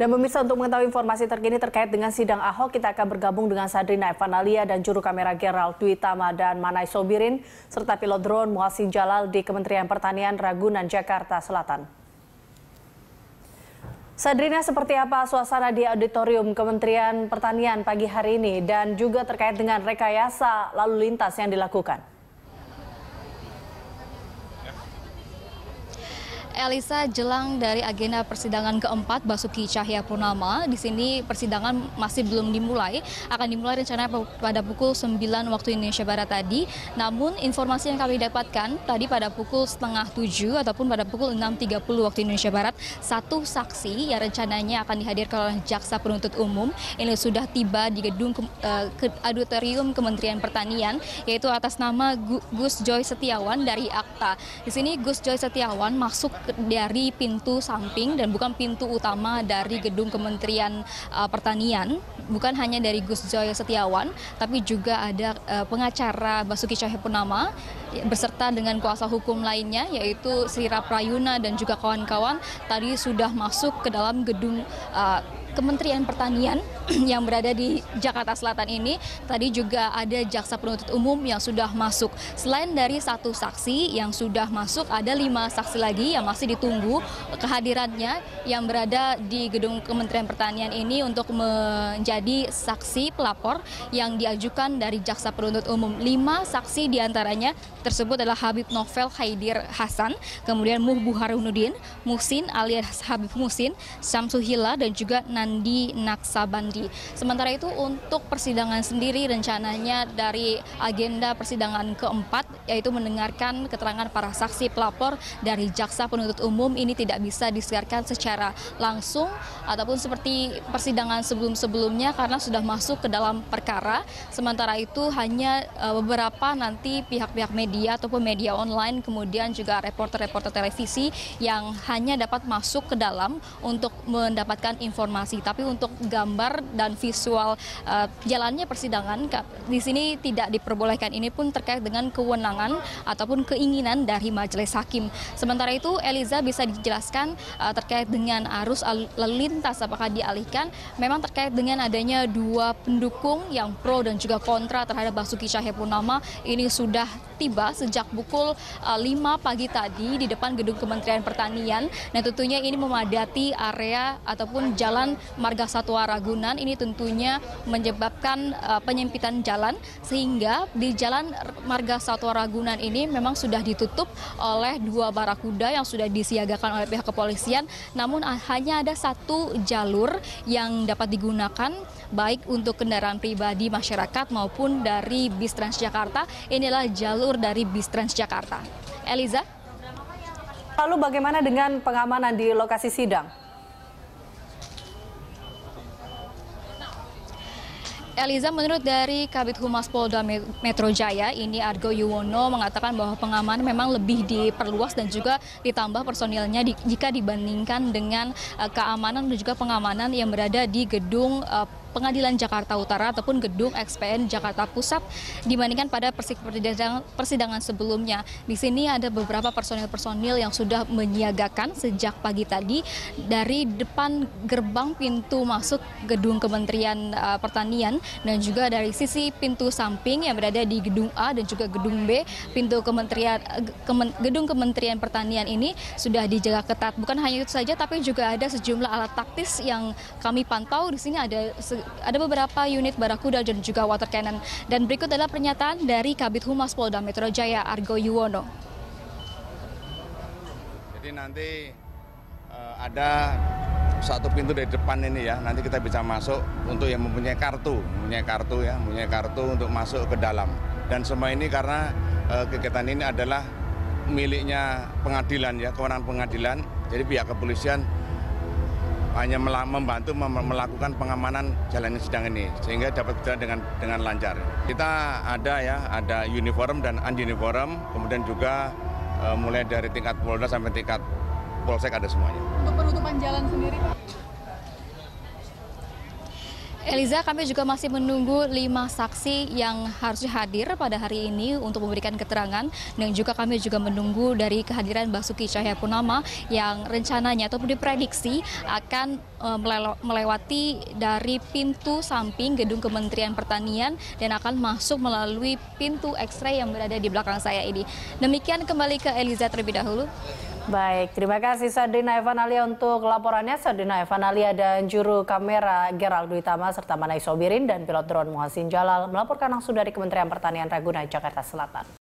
Dan pemirsa, untuk mengetahui informasi terkini terkait dengan sidang Ahok, kita akan bergabung dengan Sadrina Evanalia dan juru kamera Gerald Dwi Tama dan Manai Sobirin, serta pilot drone Muhsin Jalal di Kementerian Pertanian Ragunan, Jakarta Selatan. Sadrina, seperti apa suasana di auditorium Kementerian Pertanian pagi hari ini dan juga terkait dengan rekayasa lalu lintas yang dilakukan? Elisa, jelang dari agenda persidangan keempat Basuki Cahayapurnama, di sini persidangan masih belum dimulai, akan dimulai rencananya pada pukul 9 waktu Indonesia Barat tadi. Namun informasi yang kami dapatkan tadi pada pukul setengah 7 ataupun pada pukul 6.30 waktu Indonesia Barat, satu saksi yang rencananya akan dihadirkan oleh Jaksa Penuntut Umum ini sudah tiba di gedung auditorium Kementerian Pertanian, yaitu atas nama Gus Joy Setiawan dari Akta. Di sini Gus Joy Setiawan masuk dari pintu samping dan bukan pintu utama dari gedung Kementerian Pertanian. Bukan hanya dari Gus Joy Setiawan, tapi juga ada pengacara Basuki Cahayapurnama beserta dengan kuasa hukum lainnya, yaitu Sri Raprayuna dan juga kawan-kawan tadi sudah masuk ke dalam gedung Kementerian Pertanian yang berada di Jakarta Selatan ini. Tadi juga ada Jaksa Penuntut Umum yang sudah masuk. Selain dari satu saksi yang sudah masuk, ada 5 saksi lagi yang masih ditunggu kehadirannya yang berada di gedung Kementerian Pertanian ini untuk menjadi saksi pelapor yang diajukan dari Jaksa Penuntut Umum. 5 saksi diantaranya tersebut adalah Habib Novel Haidir Hasan, kemudian Muh Buharudin, Muhsin alias Habib Muhsin, Syamsul Hila, dan juga Nandi Naksabandi. Sementara itu untuk persidangan sendiri rencananya dari agenda persidangan keempat, yaitu mendengarkan keterangan para saksi pelapor dari Jaksa Penuntut Umum, ini tidak bisa disiarkan secara langsung ataupun seperti persidangan sebelum-sebelumnya karena sudah masuk ke dalam perkara. Sementara itu hanya beberapa nanti pihak-pihak media ataupun media online, kemudian juga reporter-reporter televisi yang hanya dapat masuk ke dalam untuk mendapatkan informasi. Tapi untuk gambar dan visual jalannya persidangan di sini tidak diperbolehkan. Ini pun terkait dengan kewenangan ataupun keinginan dari majelis hakim. Sementara itu, Eliza, bisa dijelaskan terkait dengan arus lalu lintas apakah dialihkan? Memang terkait dengan adanya 2 pendukung yang pro dan juga kontra terhadap Basuki Cahayapurnama ini sudah tiba sejak pukul 5 pagi tadi di depan gedung Kementerian Pertanian. Nah, tentunya ini memadati area ataupun jalan Marga Satwa Ragunan. Ini tentunya menyebabkan penyempitan jalan, sehingga di jalan Marga Satwa Ragunan ini memang sudah ditutup oleh 2 barakuda yang sudah disiagakan oleh pihak kepolisian. Namun hanya ada 1 jalur yang dapat digunakan baik untuk kendaraan pribadi masyarakat maupun dari bis Transjakarta. Inilah jalur dari bis Transjakarta. Eliza. Lalu bagaimana dengan pengamanan di lokasi sidang? Eliza, menurut dari Kabid Humas Polda Metro Jaya ini Argo Yuwono mengatakan bahwa pengamanan memang lebih diperluas dan juga ditambah personilnya jika dibandingkan dengan keamanan dan juga pengamanan yang berada di gedung Pengadilan Jakarta Utara ataupun gedung XPN Jakarta Pusat dibandingkan pada persidangan sebelumnya. Di sini ada beberapa personil-personil yang sudah menyiagakan sejak pagi tadi dari depan gerbang pintu masuk gedung Kementerian Pertanian dan juga dari sisi pintu samping yang berada di gedung A dan juga gedung B. Pintu gedung Kementerian Pertanian ini sudah dijaga ketat. Bukan hanya itu saja, tapi juga ada sejumlah alat taktis yang kami pantau. Di sini ada beberapa unit barakuda dan juga water cannon. Dan berikut adalah pernyataan dari Kabid Humas Polda Metro Jaya Argo Yuwono. Jadi nanti ada satu pintu dari depan ini ya, nanti kita bisa masuk untuk yang mempunyai kartu untuk masuk ke dalam. Dan semua ini karena kegiatan ini adalah miliknya pengadilan ya, kewenangan pengadilan. Jadi pihak kepolisian hanya membantu melakukan pengamanan jalannya sidang ini sehingga dapat berjalan dengan lancar. Kita ada uniform dan ununiform, kemudian juga mulai dari tingkat Polda sampai tingkat Polsek ada semuanya. Untuk penutupan jalan sendiri, Pak? Eliza, kami juga masih menunggu 5 saksi yang harusnya hadir pada hari ini untuk memberikan keterangan, dan juga kami juga menunggu dari kehadiran Basuki Cahayapurnama yang rencananya ataupun diprediksi akan melewati dari pintu samping gedung Kementerian Pertanian dan akan masuk melalui pintu X-ray yang berada di belakang saya ini. Demikian, kembali ke Eliza terlebih dahulu. Baik, terima kasih Sadrina Evanalia untuk laporannya. Sadrina Evanalia dan juru kamera Gerald Dwi Tama serta Manai Sobirin dan pilot drone Muhsin Jalal melaporkan langsung dari Kementerian Pertanian Ragunan, Jakarta Selatan.